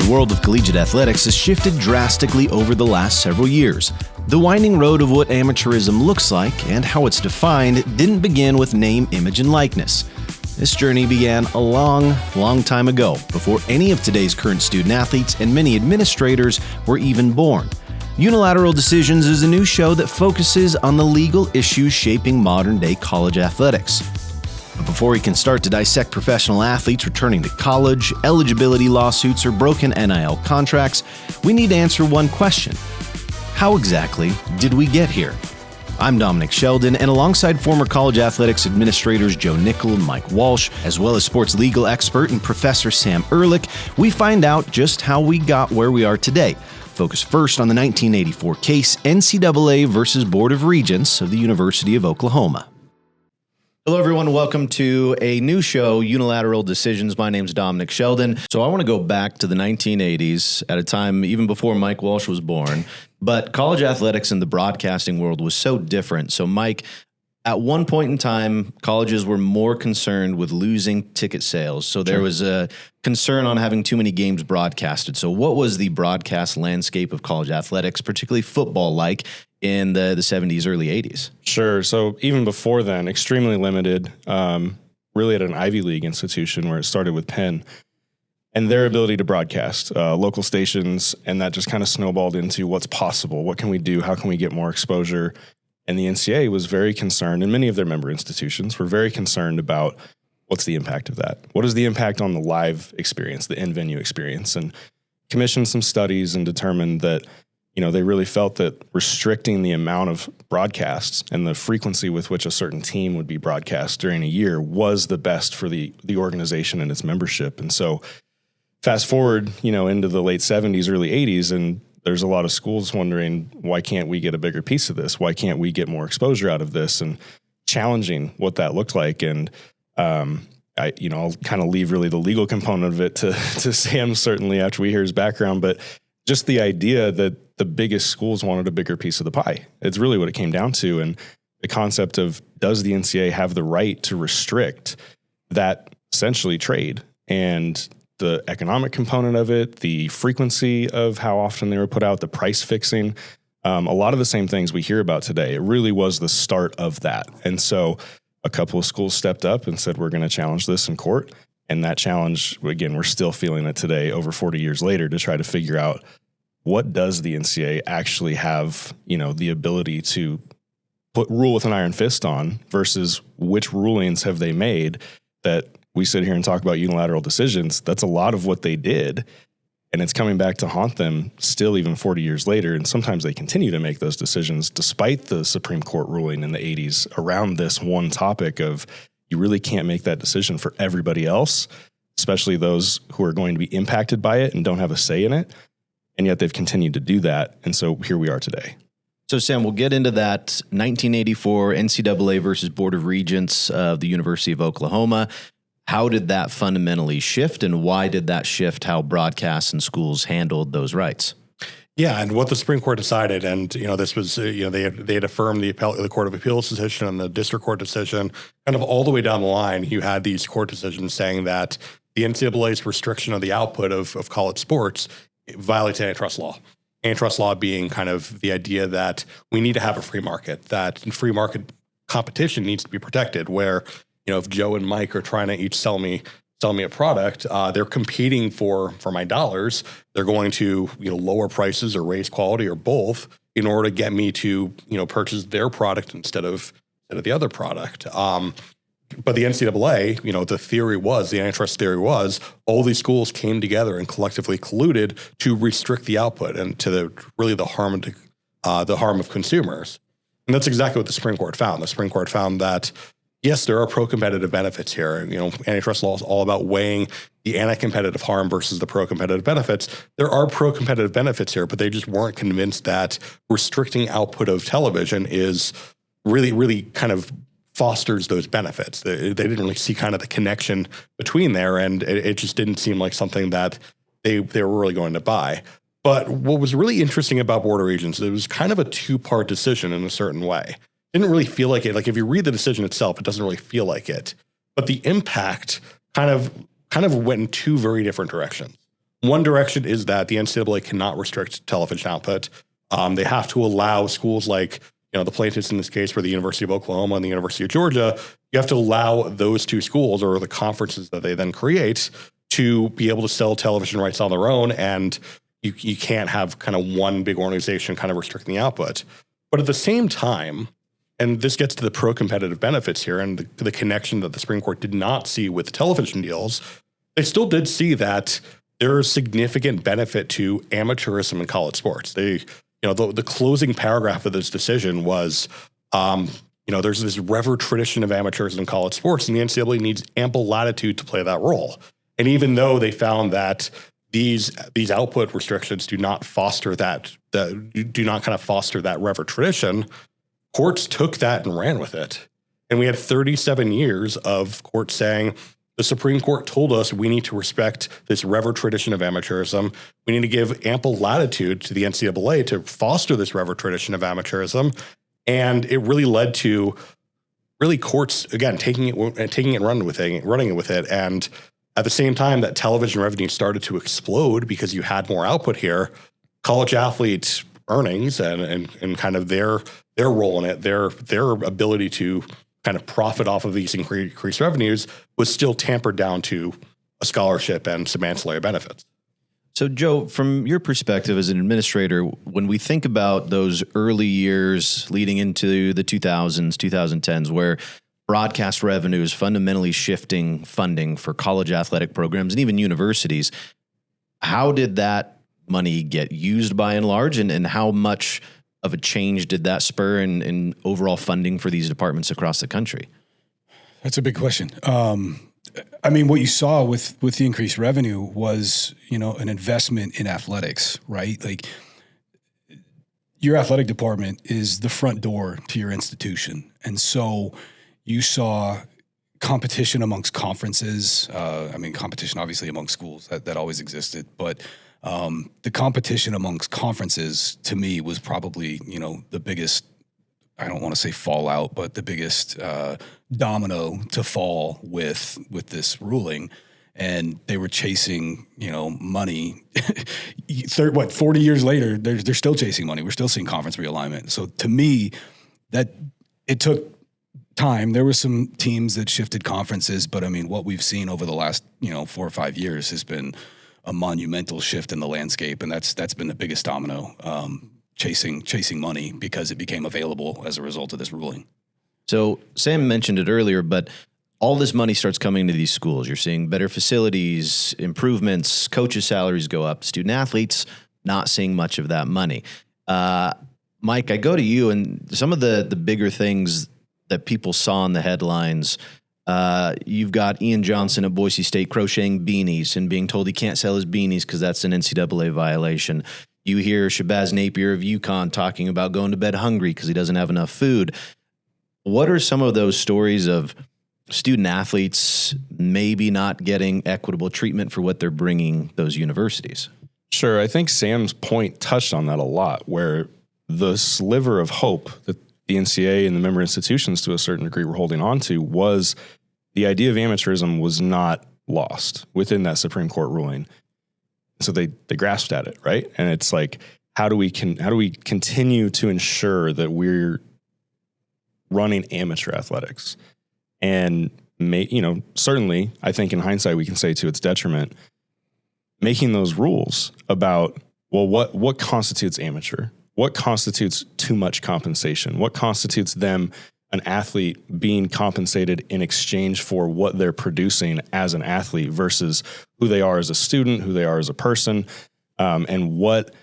The world of collegiate athletics has shifted drastically over the last several years. The winding road of what amateurism looks like and how it's defined didn't begin with name, image, and likeness. This journey began a long time ago, before any of today's current student athletes and many administrators were even born. uNILateral Decisions is a new show that focuses on the legal issues shaping modern-day college athletics. But before we can start to dissect professional athletes returning to college, eligibility lawsuits, or broken NIL contracts, we need to answer one question. How exactly did we get here? I'm Dominic Shelden, and alongside former college athletics administrators Joe Nickell and Mike Walsh, as well as sports legal expert and Professor Sam Ehrlich, we find out just how we got where we are today. Focus first on the 1984 case, NCAA versus Board of Regents of the University of Oklahoma. Hello, everyone. Welcome to a new show, uNILateral Decisions. My name's Dominic Shelden. So I want to go back to the 1980s, at a time even before Mike Walsh was born. But college athletics in the broadcasting world was so different. So, Mike, at one point in time, colleges were more concerned with losing ticket sales. So there was a concern on having too many games broadcasted. So what was the broadcast landscape of college athletics, particularly football, like in the 70s, early 80s? Sure. So even before then, extremely limited, really at an Ivy League institution where it started with Penn, and their ability to broadcast local stations. And that just kind of snowballed into what's possible. What can we do? How can we get more exposure? And the NCAA was very concerned, and many of their member institutions were very concerned about what's the impact of that? What is the impact on the live experience, the in-venue experience? And commissioned some studies and determined that, they really felt that restricting the amount of broadcasts and the frequency with which a certain team would be broadcast during a year was the best for the organization and its membership. And so fast forward, into the late 70s, early 80s, and there's a lot of schools wondering, why can't we get a bigger piece of this? Why can't we get more exposure out of this? And challenging what that looked like. And I'll kind of leave really the legal component of it to Sam, certainly after we hear his background, but just the idea that the biggest schools wanted a bigger piece of the pie. It's really what it came down to. And the concept of, does the NCAA have the right to restrict that essentially trade? And the economic component of it, the frequency of how often they were put out, the price fixing, a lot of the same things we hear about today. It really was the start of that. And so a couple of schools stepped up and said, we're going to challenge this in court. And that challenge, again, we're still feeling it today, over 40 years later, to try to figure out, what does the NCAA actually have, the ability to rule with an iron fist on, versus which rulings have they made that we sit here and talk about unilateral decisions. That's a lot of what they did. And it's coming back to haunt them still, even 40 years later. And sometimes they continue to make those decisions despite the Supreme Court ruling in the 80s around this one topic of, you really can't make that decision for everybody else, especially those who are going to be impacted by it and don't have a say in it. And yet they've continued to do that. And so here we are today. So, Sam, we'll get into that 1984 NCAA versus Board of Regents of the University of Oklahoma. How did that fundamentally shift, and why did that shift how broadcasts and schools handled those rights? Yeah, and what the Supreme Court decided, and this was they had affirmed the Court of Appeals decision and the District Court decision, kind of all the way down the line. You had these court decisions saying that the NCAA's restriction of the output of college sports violates antitrust law. Antitrust law being kind of the idea that we need to have a free market, that free market competition needs to be protected. Where if Joe and Mike are trying to each sell me a product, they're competing for my dollars. They're going to lower prices or raise quality or both in order to get me to purchase their product instead of the other product. But the NCAA, the antitrust theory was, all these schools came together and collectively colluded to restrict the output and to the harm of consumers. And that's exactly what the Supreme Court found. The Supreme Court found that, yes, there are pro-competitive benefits here. Antitrust law is all about weighing the anti-competitive harm versus the pro-competitive benefits. There are pro-competitive benefits here, but they just weren't convinced that restricting output of television is really kind of fosters those benefits. They didn't really see kind of the connection between there, and it just didn't seem like something that they were really going to buy. But what was really interesting about Board of Regents, it was kind of a two-part decision in a certain way. Didn't really feel like it. Like if you read the decision itself, it doesn't really feel like it. But the impact kind of went in two very different directions. One direction is that the NCAA cannot restrict television output. They have to allow schools like, the plaintiffs in this case were the University of Oklahoma and the University of Georgia. You have to allow those two schools or the conferences that they then create to be able to sell television rights on their own. And you can't have kind of one big organization kind of restricting the output. But at the same time, and this gets to the pro-competitive benefits here and the connection that the Supreme Court did not see with the television deals, they still did see that there is significant benefit to amateurism in college sports. The closing paragraph of this decision was, there's this revered tradition of amateurism in college sports, and the NCAA needs ample latitude to play that role. And even though they found that these output restrictions do not foster that revered tradition, courts took that and ran with it. And we had 37 years of courts saying, the Supreme Court told us we need to respect this revered tradition of amateurism. We need to give ample latitude to the NCAA to foster this revered tradition of amateurism. And it really led to courts, again, taking it and running with it. And at the same time that television revenue started to explode because you had more output here, college athletes' earnings and kind of their role in it, their ability to kind of profit off of these increased revenues was still tampered down to a scholarship and some ancillary benefits. So, Joe, from your perspective as an administrator, when we think about those early years leading into the 2000s, 2010s, where broadcast revenue is fundamentally shifting funding for college athletic programs and even universities, how did that money get used by and large, and how much of a change did that spur in overall funding for these departments across the country? That's a big question. What you saw with the increased revenue was, an investment in athletics, right? Like, your athletic department is the front door to your institution. And so you saw competition amongst conferences. Competition obviously among schools, that always existed, but the competition amongst conferences to me was probably, the biggest, I don't want to say fallout, but the biggest domino to fall with this ruling. And they were chasing, money. 40 years later, they're still chasing money. We're still seeing conference realignment. So to me, that it took time. There were some teams that shifted conferences, but what we've seen over the last, 4 or 5 years has been a monumental shift in the landscape, and that's been the biggest domino, chasing money because it became available as a result of this ruling. So Sam mentioned it earlier, but all this money starts coming to these schools. You're seeing better facilities, improvements, coaches' salaries go up, student athletes not seeing much of that money. Mike, I go to you, and some of the bigger things that people saw in the headlines. You've got Ian Johnson at Boise State crocheting beanies and being told he can't sell his beanies because that's an NCAA violation. You hear Shabazz Napier of UConn talking about going to bed hungry because he doesn't have enough food. What are some of those stories of student athletes maybe not getting equitable treatment for what they're bringing those universities? Sure. I think Sam's point touched on that a lot, where the sliver of hope that the NCAA and the member institutions to a certain degree were holding on to was the idea of amateurism was not lost within that Supreme Court ruling. So they grasped at it, right? And it's like, how do we continue to ensure that we're running amateur athletics? And certainly, I think in hindsight we can say to its detriment, making those rules about, well, what constitutes amateur? What constitutes too much compensation? What constitutes them, an athlete, being compensated in exchange for what they're producing as an athlete versus who they are as a student, who they are as a person, and what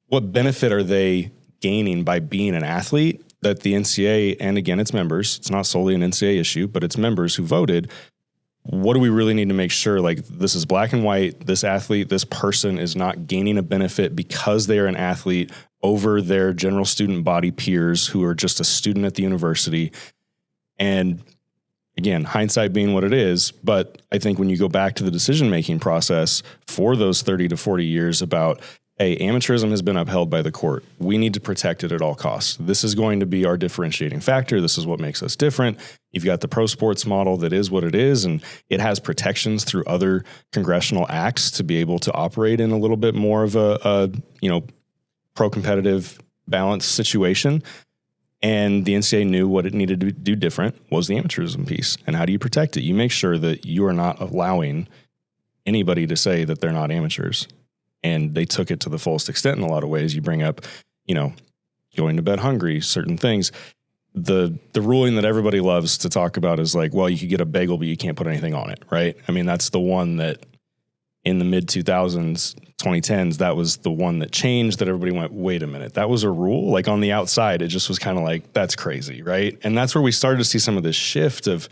benefit are they gaining by being an athlete that the NCAA, and again, its members, it's not solely an NCAA issue, but its members who voted, what do we really need to make sure, like, this is black and white, this athlete, this person is not gaining a benefit because they are an athlete over their general student body peers who are just a student at the university. And again, hindsight being what it is, but I think when you go back to the decision-making process for those 30 to 40 years about, hey, amateurism has been upheld by the court. We need to protect it at all costs. This is going to be our differentiating factor. This is what makes us different. You've got the pro sports model that is what it is, and it has protections through other congressional acts to be able to operate in a little bit more of a pro-competitive balanced situation. And the NCAA knew what it needed to do different was the amateurism piece. And how do you protect it? You make sure that you are not allowing anybody to say that they're not amateurs. And they took it to the fullest extent in a lot of ways. You bring up, going to bed hungry, certain things. The ruling that everybody loves to talk about is like, well, you could get a bagel, but you can't put anything on it, right? I mean, that's the one that in the mid 2000s, 2010s, that was the one that changed, that everybody went, wait a minute, that was a rule? Like on the outside, it just was kind of like, that's crazy, right? And that's where we started to see some of this shift of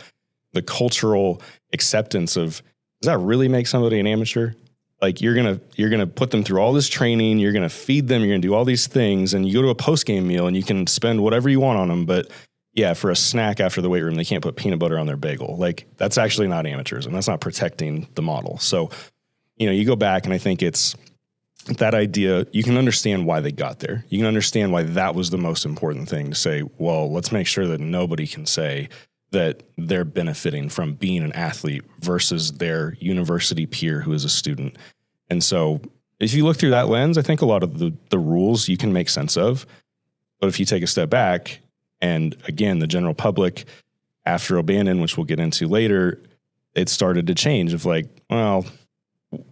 the cultural acceptance of, does that really make somebody an amateur? Like you're gonna put them through all this training, you're gonna feed them, you're gonna do all these things, and you go to a post-game meal and you can spend whatever you want on them, but yeah, for a snack after the weight room, they can't put peanut butter on their bagel. Like that's actually not amateurism. That's not protecting the model. So, you go back and I think it's that idea, you can understand why they got there. You can understand why that was the most important thing to say, well, let's make sure that nobody can say that they're benefiting from being an athlete versus their university peer who is a student. And so if you look through that lens, I think a lot of the rules you can make sense of. But if you take a step back, and again, the general public, after O'Bannon, which we'll get into later, it started to change of like, well,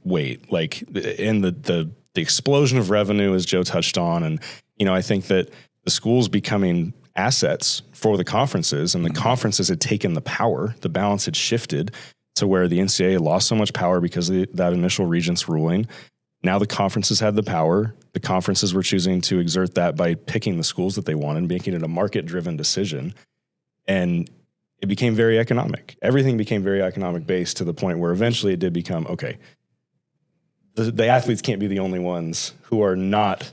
wait, like, and the explosion of revenue, as Joe touched on. And, I think that the schools becoming assets for the conferences, and the conferences had taken the power, the balance had shifted to where the NCAA lost so much power because of that initial Regents ruling. Now the conferences had the power. The conferences were choosing to exert that by picking the schools that they wanted, making it a market-driven decision. And it became very economic. Everything became very economic based to the point where eventually it did become, okay, the athletes can't be the only ones who are not,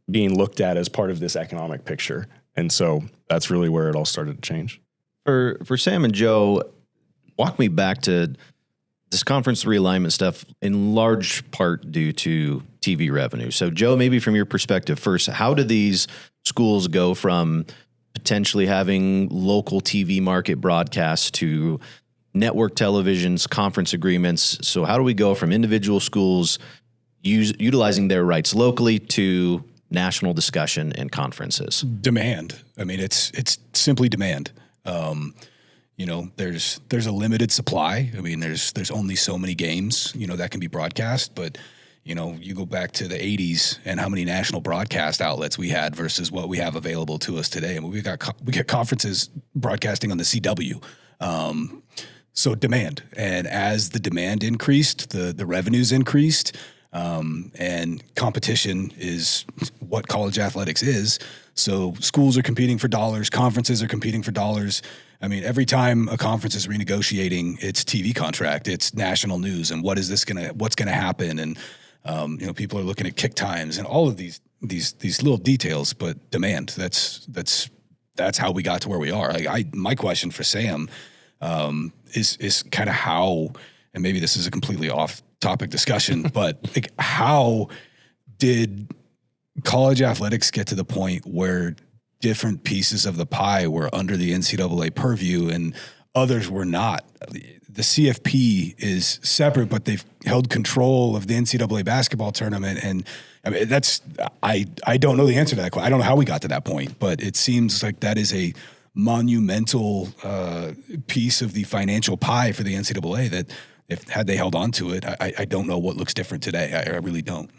being looked at as part of this economic picture. And so that's really where it all started to change. For Sam and Joe, walk me back to this conference realignment stuff in large part due to TV revenue. So Joe, maybe from your perspective first, how do these schools go from potentially having local TV market broadcasts to network televisions, conference agreements? So how do we go from individual schools utilizing their rights locally to national discussion and conferences? Demand. I mean, it's simply demand. There's a limited supply. I mean, there's only so many games, that can be broadcast, but you go back to the 80s and how many national broadcast outlets we had versus what we have available to us today. I mean, we got conferences broadcasting on the CW. So demand. And as the demand increased, the revenues increased. And competition is what college athletics is. So schools are competing for dollars, conferences are competing for dollars. I mean, every time a conference is renegotiating its TV contract, it's national news and what's gonna happen, and people are looking at kick times and all of these little details. But demand, that's how we got to where we are. My question for Sam is kind of how, and maybe this is a completely off topic discussion, but like, how did college athletics get to the point where different pieces of the pie were under the NCAA purview and others were not? The CFP is separate, but they've held control of the NCAA basketball tournament. And I mean, I don't know the answer to that question. I don't know how we got to that point, but it seems like that is a monumental piece of the financial pie for the NCAA that, had they held on to it, I don't know what looks different today. I really don't.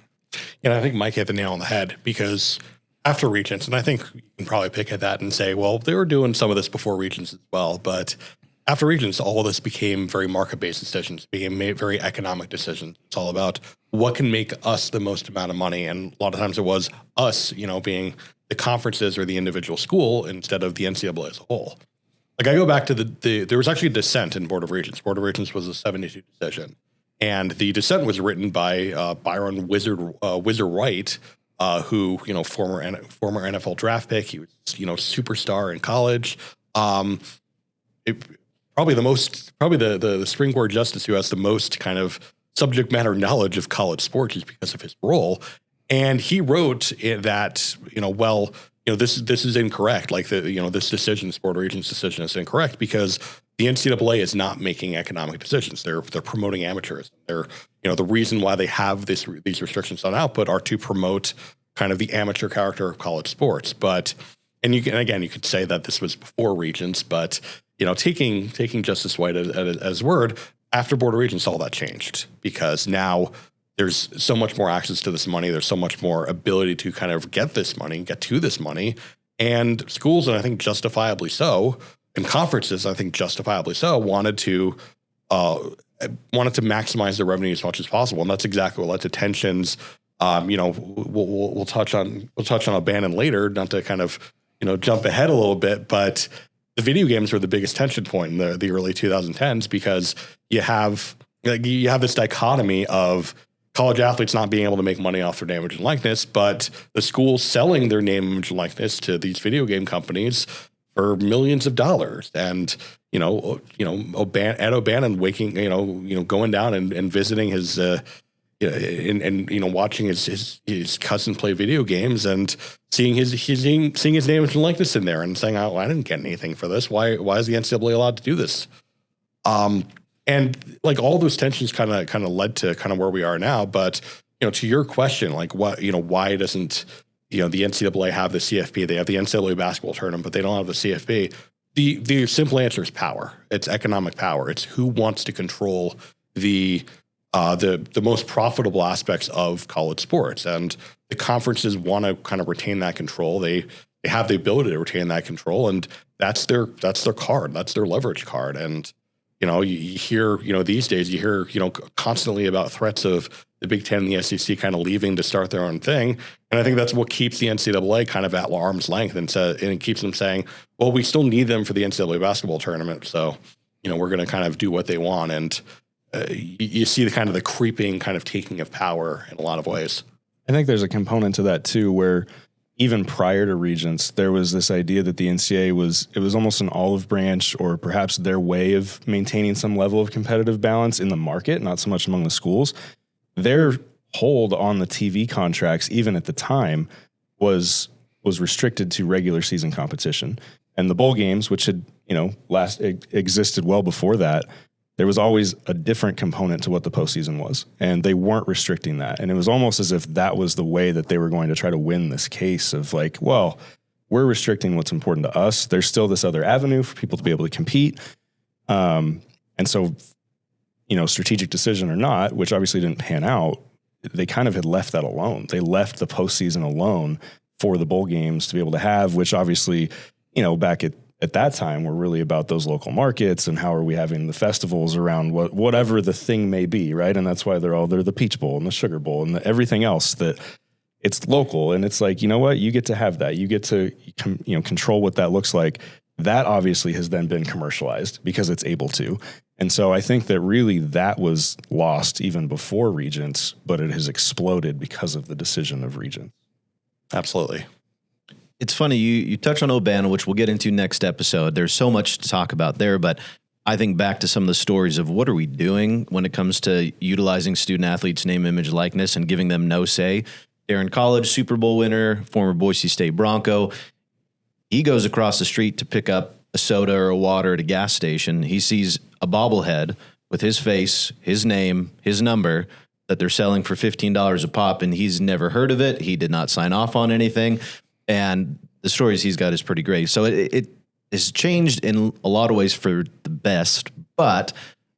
And I think Mike hit the nail on the head, because after Regents, and I think you can probably pick at that and say, well, they were doing some of this before Regents as well, but after Regents, all of this became very market-based decisions, became very economic decisions. It's all about what can make us the most amount of money, and a lot of times it was us, being the conferences or the individual school instead of the NCAA as a whole. Like, I go back to there was actually a dissent in Board of Regents. Board of Regents was a 7-2 decision. And the dissent was written by Byron Wizard White, who, former NFL draft pick. He was, superstar in college. Probably the Supreme Court justice who has the most kind of subject matter knowledge of college sports, is because of his role. And he wrote that, this is incorrect. Like this decision, this Board of Regents decision is incorrect because the NCAA is not making economic decisions. They're promoting amateurs. They're, the reason why they have these restrictions on output are to promote kind of the amateur character of college sports. But, and you could say that this was before Regents, but, taking Justice White as word, after Board of Regents, all that changed because now there's so much more access to this money. There's so much more ability to kind of get to this money. And schools, and I think justifiably so, and conferences, I think justifiably so, wanted to maximize their revenue as much as possible. And that's exactly what led to tensions. We'll touch on O'Bannon later, not to kind of, jump ahead a little bit, but the video games were the biggest tension point in the early 2010s because you have this dichotomy of college athletes not being able to make money off their name, image, and likeness, but the schools selling their name, image, and likeness to these video game companies for millions of dollars. And, Ed O'Bannon going down and visiting his, watching his cousin play video games and seeing his name, image, and likeness in there and saying, oh, I didn't get anything for this. Why is the NCAA allowed to do this? And like all those tensions kind of led to kind of where we are now. But, to your question, like why doesn't, the NCAA have the CFP? They have the NCAA basketball tournament, but they don't have the CFP. The simple answer is power. It's economic power. It's who wants to control the most profitable aspects of college sports. And the conferences want to kind of retain that control. They have the ability to retain that control. And that's their card. That's their leverage card. And, you hear, these days you hear, constantly about threats of the Big Ten and the SEC kind of leaving to start their own thing. And I think that's what keeps the NCAA kind of at arm's length and it keeps them saying, well, we still need them for the NCAA basketball tournament. So, we're going to kind of do what they want. And you see the creeping kind of taking of power in a lot of ways. I think there's a component to that too, where even prior to Regents, there was this idea that the NCAA was almost an olive branch or perhaps their way of maintaining some level of competitive balance in the market, not so much among the schools. Their hold on the TV contracts, even at the time, was restricted to regular season competition. And the bowl games, which had, existed well before that, there was always a different component to what the postseason was, and they weren't restricting that. And it was almost as if that was the way that they were going to try to win this case of like, well, we're restricting what's important to us. There's still this other avenue for people to be able to compete. And so, strategic decision or not, which obviously didn't pan out, they kind of had left that alone. They left the postseason alone for the bowl games to be able to have, which obviously, back at that time were really about those local markets and how are we having the festivals around whatever the thing may be, right? And that's why they're the Peach Bowl and the Sugar Bowl and everything else that it's local. And it's like, you know what? You get to have that. You get to control what that looks like. That obviously has then been commercialized because it's able to. And so I think that really that was lost even before Regents, but it has exploded because of the decision of Regents. Absolutely. It's funny, you touch on O'Bannon, which we'll get into next episode. There's so much to talk about there, but I think back to some of the stories of what are we doing when it comes to utilizing student athletes' name, image, likeness, and giving them no say. Darren College, Super Bowl winner, former Boise State Bronco. He goes across the street to pick up a soda or a water at a gas station. He sees a bobblehead with his face, his name, his number that they're selling for $15 a pop, and he's never heard of it. He did not sign off on anything. And the stories he's got is pretty great. So it has changed in a lot of ways for the best. But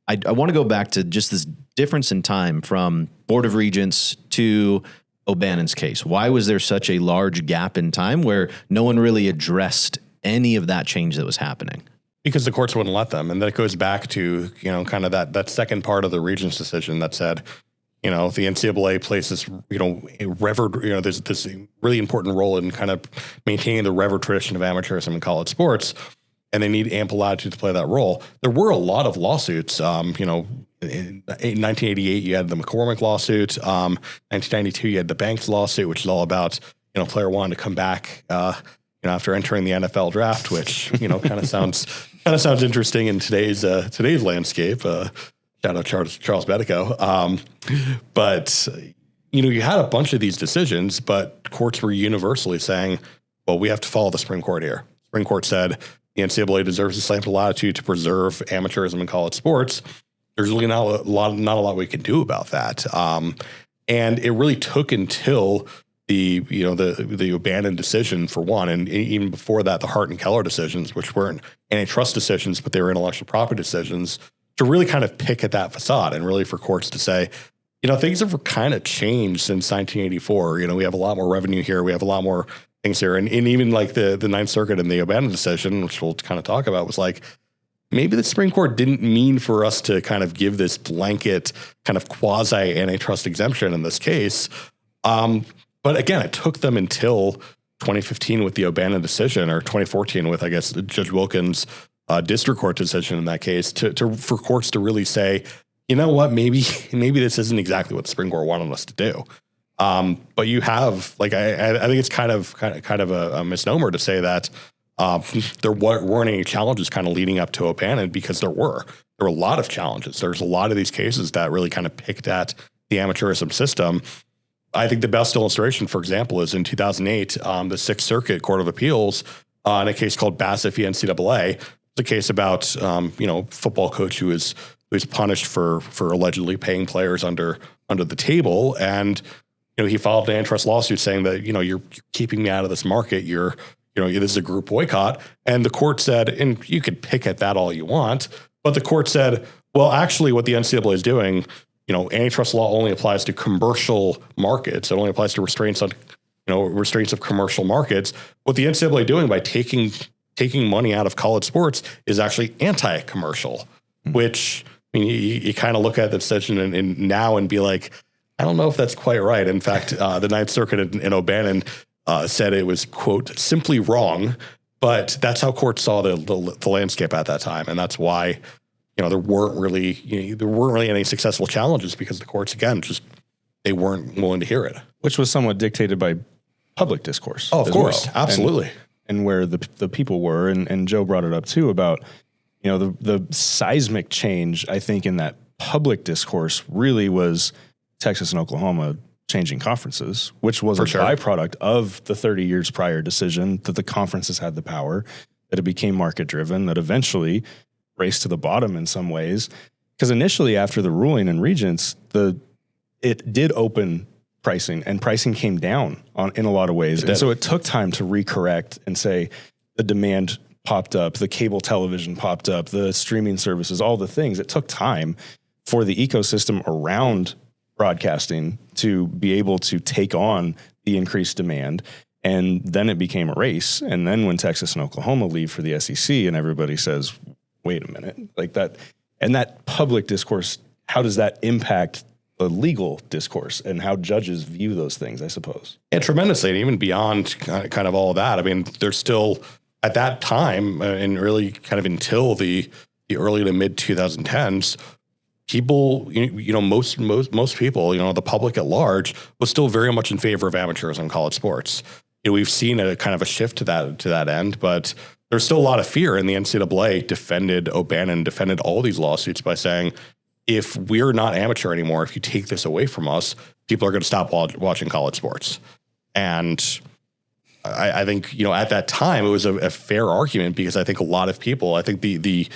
I want to go back to just this difference in time from Board of Regents to O'Bannon's case. Why was there such a large gap in time where no one really addressed any of that change that was happening? Because the courts wouldn't let them. And that goes back to, kind of that second part of the Regents decision that said, the NCAA plays this, there's this really important role in kind of maintaining the revered tradition of amateurism in college sports, and they need ample latitude to play that role. There were a lot of lawsuits. In 1988, you had the McCormick lawsuit. 1992, you had the Banks lawsuit, which is all about, player wanting to come back, after entering the NFL draft, which, kind of sounds interesting in today's landscape. Shout out Charles Bedico. But, you had a bunch of these decisions, but courts were universally saying, well, we have to follow the Supreme Court here. Supreme Court said the NCAA deserves a slight latitude to preserve amateurism in college sports. There's really not a lot we can do about that. And it really took until the O'Bannon decision for one, and even before that, the Hart and Keller decisions, which weren't antitrust decisions, but they were intellectual property decisions, to really kind of pick at that facade and really for courts to say, things have kind of changed since 1984. We have a lot more revenue here. We have a lot more things here. And even like the Ninth Circuit and the O'Bannon decision, which we'll kind of talk about, was like, maybe the Supreme Court didn't mean for us to kind of give this blanket kind of quasi antitrust exemption in this case. But again, it took them until 2015 with the O'Bannon decision, or 2014 with, I guess, Judge Wilkins' district court decision in that case, for courts to really say, you know what, maybe this isn't exactly what the Supreme Court wanted us to do. But you have, like, I think it's kind of a misnomer to say that there weren't any challenges kind of leading up to O'Bannon, because there were a lot of challenges. There's a lot of these cases that really kind of picked at the amateurism system. I think the best illustration, for example, is in 2008, the Sixth Circuit Court of Appeals in a case called Bassett v. NCAA. It's a case about football coach who was punished for allegedly paying players under the table, and he filed an antitrust lawsuit saying that you're keeping me out of this market. This is a group boycott, and the court said, and you could pick at that all you want, but the court said, well, actually, what the NCAA is doing, antitrust law only applies to commercial markets. It only applies to restraints of commercial markets. What the NCAA is doing by taking money out of college sports is actually anti-commercial, which, you kind of look at the decision and now and be like, I don't know if that's quite right. In fact, the Ninth Circuit in O'Bannon said it was, quote, simply wrong, but that's how courts saw the landscape at that time. And that's why there weren't really any successful challenges, because the courts, again, they weren't willing to hear it. Which was somewhat dictated by public discourse. Oh, of course. Well. Absolutely. And where the people were, and Joe brought it up too about, the seismic change, I think, in that public discourse really was Texas and Oklahoma changing conferences, which was a byproduct of the 30 years prior decision that the conferences had the power, that it became market driven, that eventually raced to the bottom in some ways. Because initially, after the ruling in Regents, it did open pricing, and pricing came down in a lot of ways. And so it took time to recorrect and say the demand popped up, the cable television popped up, the streaming services, all the things. It took time for the ecosystem around broadcasting to be able to take on the increased demand. And then it became a race. And then when Texas and Oklahoma leave for the SEC, and everybody says, wait a minute, like that, and that public discourse, how does that impact the legal discourse and how judges view those things, I suppose? And tremendously, and even beyond kind of all of that. I mean, there's still, at that time, and really kind of until the early to mid 2010s, people, most people, the public at large was still very much in favor of amateurs in college sports. We've seen a kind of a shift to that end, but there's still a lot of fear, and the NCAA defended O'Bannon, defended all these lawsuits by saying, if we're not amateur anymore, if you take this away from us, people are going to stop watching college sports. And I think, at that time it was a fair argument, because I think a lot of people, I think the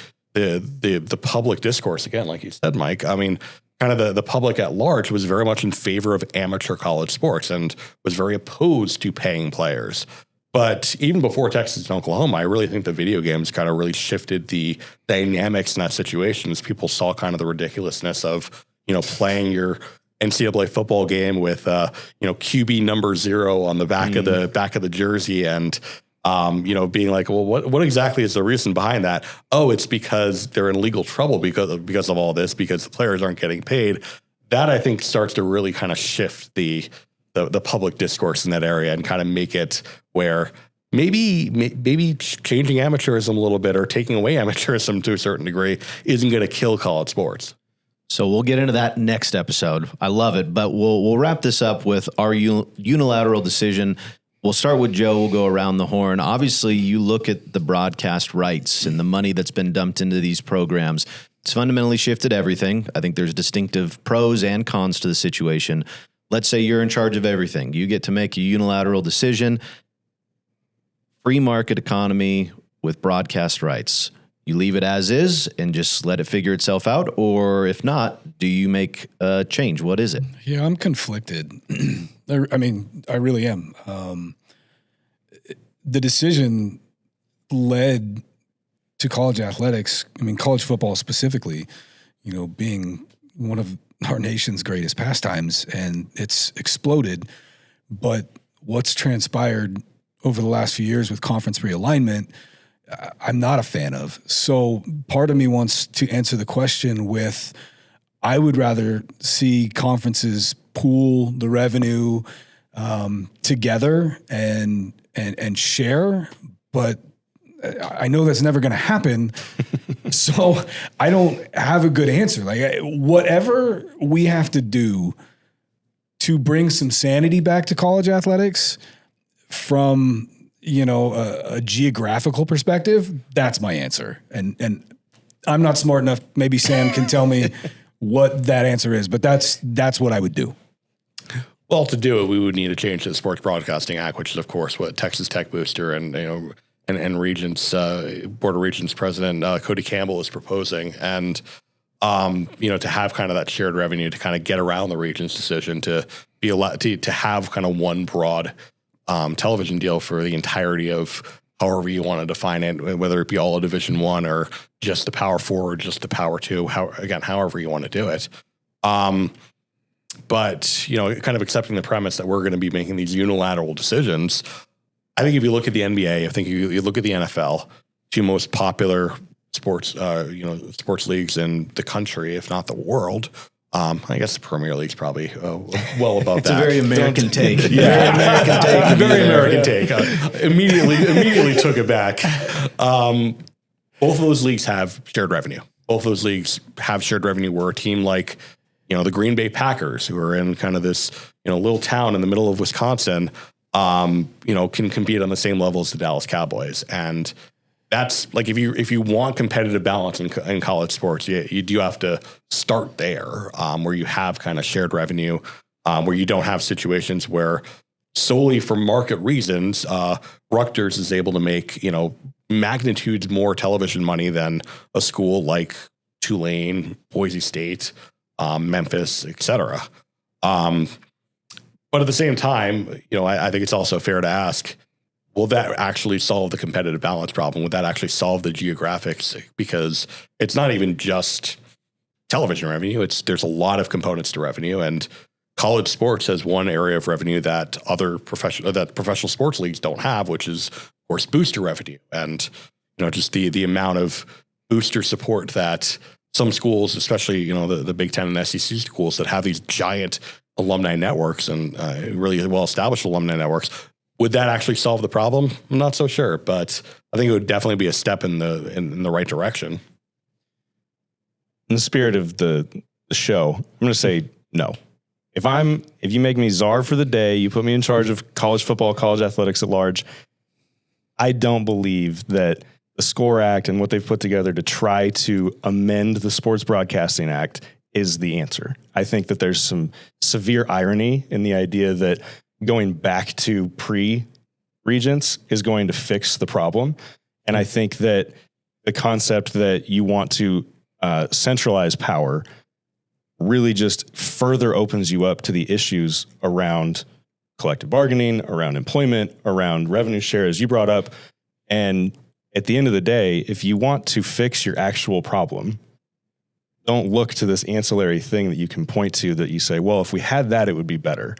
public discourse, again, like you said, Mike, I mean, kind of the public at large was very much in favor of amateur college sports and was very opposed to paying players. But even before Texas and Oklahoma, I really think the video games kind of really shifted the dynamics in that situation, as people saw kind of the ridiculousness of, playing your NCAA football game with, QB number 0 on the back of the jersey, and being like, well, what exactly is the reason behind that? Oh, it's because they're in legal trouble because of all this, because the players aren't getting paid. That, I think, starts to really kind of shift the public discourse in that area and kind of make it where maybe changing amateurism a little bit, or taking away amateurism to a certain degree, isn't going to kill college sports. So we'll get into that next episode. I love it, but we'll wrap this up with our unilateral decision. We'll start with Joe. We'll go around the horn. Obviously, you look at the broadcast rights and the money that's been dumped into these programs. It's fundamentally shifted everything. I think there's distinctive pros and cons to the situation. Let's say you're in charge of everything. You get to make a unilateral decision. free market economy with broadcast rights. You leave it as is and just let it figure itself out, or if not, do you make a change? What is it? Yeah, I'm conflicted. I mean, I really am. The decision led to college athletics, I mean, college football specifically, being one of our nation's greatest pastimes, and it's exploded. But what's transpired over the last few years with conference realignment, I'm not a fan of. So part of me wants to answer the question with, I would rather see conferences pool the revenue together and share, but I know that's never going to happen. So I don't have a good answer. Like, whatever we have to do to bring some sanity back to college athletics from, a geographical perspective, that's my answer. And I'm not smart enough. Maybe Sam can tell me what that answer is, but that's what I would do. Well, to do it, we would need to change the Sports Broadcasting Act, which is, of course, what Texas Tech Booster and Regents, Board of Regents President Cody Campbell is proposing. And, to have kind of that shared revenue to kind of get around the Regents' decision to be allowed to have kind of one broad television deal for the entirety of however you want to define it, whether it be all of Division I or just the Power 4 or just the Power 2, however you want to do it. But, kind of accepting the premise that we're going to be making these unilateral decisions, I think if you look at the NBA, I think you look at the NFL, two most popular sports, sports leagues in the country, if not the world. I guess the Premier League's probably well above it's that. It's a very American take. Yeah, very American take. Immediately took it back. Both of those leagues have shared revenue. Both of those leagues have shared revenue where a team like, the Green Bay Packers, who are in kind of this, little town in the middle of Wisconsin, can compete on the same level as the Dallas Cowboys. And that's like, if you want competitive balance in college sports, you do have to start there, where you have kind of shared revenue, where you don't have situations where solely for market reasons, Rutgers is able to make, magnitudes more television money than a school like Tulane, Boise State, Memphis, et cetera. But at the same time, I think it's also fair to ask, will that actually solve the competitive balance problem? Would that actually solve the geographics? Because it's not even just television revenue. There's a lot of components to revenue, and college sports has one area of revenue that professional sports leagues don't have, which is, of course, booster revenue. And, just the amount of booster support that some schools, especially, the Big Ten and SEC schools that have these giant alumni networks and really well-established alumni networks, would that actually solve the problem? I'm not so sure, but I think it would definitely be a step in the right direction. In the spirit of the show, I'm going to say no. If you make me czar for the day, you put me in charge of college football, college athletics at large, I don't believe that the SCORE Act and what they've put together to try to amend the Sports Broadcasting Act is the answer. I think that there's some severe irony in the idea that going back to pre-Regents is going to fix the problem. And I think that the concept that you want to centralize power really just further opens you up to the issues around collective bargaining, around employment, around revenue share, as you brought up. And at the end of the day, if you want to fix your actual problem, don't look to this ancillary thing that you can point to that you say, well, if we had that, it would be better.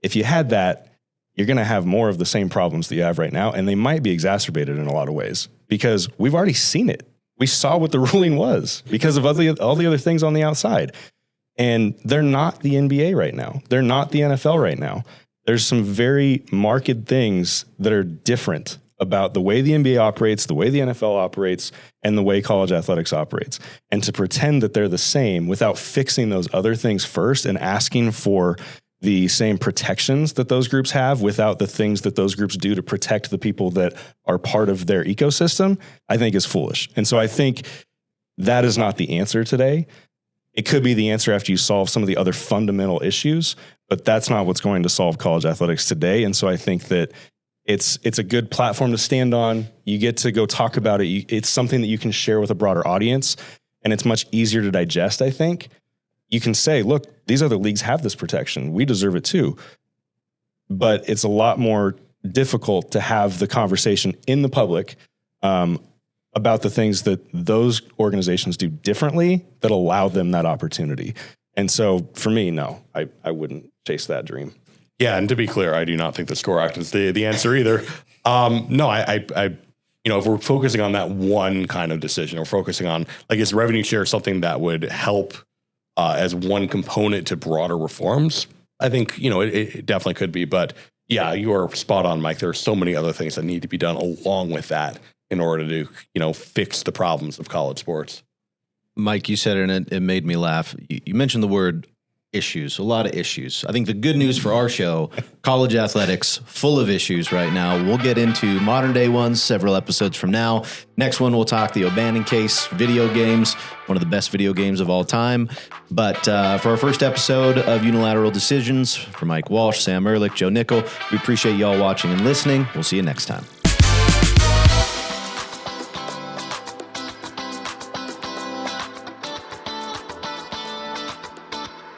If you had that, you're going to have more of the same problems that you have right now, and they might be exacerbated in a lot of ways because we've already seen it. We saw what the ruling was because of all the other things on the outside. And they're not the NBA right now. They're not the NFL right now. There's some very marked things that are different about the way the NBA operates, the way the NFL operates, and the way college athletics operates. And to pretend that they're the same without fixing those other things first and asking for the same protections that those groups have without the things that those groups do to protect the people that are part of their ecosystem, I think is foolish. And so I think that is not the answer today. It could be the answer after you solve some of the other fundamental issues, but that's not what's going to solve college athletics today. And so I think that It's a good platform to stand on. You get to go talk about it. It's something that you can share with a broader audience, and it's much easier to digest, I think. You can say, look, these other leagues have this protection. We deserve it too. But it's a lot more difficult to have the conversation in the public about the things that those organizations do differently that allow them that opportunity. And so for me, no, I wouldn't chase that dream. Yeah, and to be clear, I do not think the SCORE Act is the answer either. No, I if we're focusing on that one kind of decision, or focusing on, like, is revenue share something that would help as one component to broader reforms? I think, it definitely could be. But yeah, you are spot on, Mike. There are so many other things that need to be done along with that in order to, fix the problems of college sports. Mike, you said it and it made me laugh. You mentioned the word issues, a lot of issues. I think the good news for our show, college athletics, full of issues right now. We'll get into modern day ones several episodes from now. Next one, we'll talk the O'Bannon case, video games, one of the best video games of all time. But for our first episode of Unilateral Decisions, for Mike Walsh, Sam Ehrlich, Joe Nickell, we appreciate y'all watching and listening. We'll see you next time.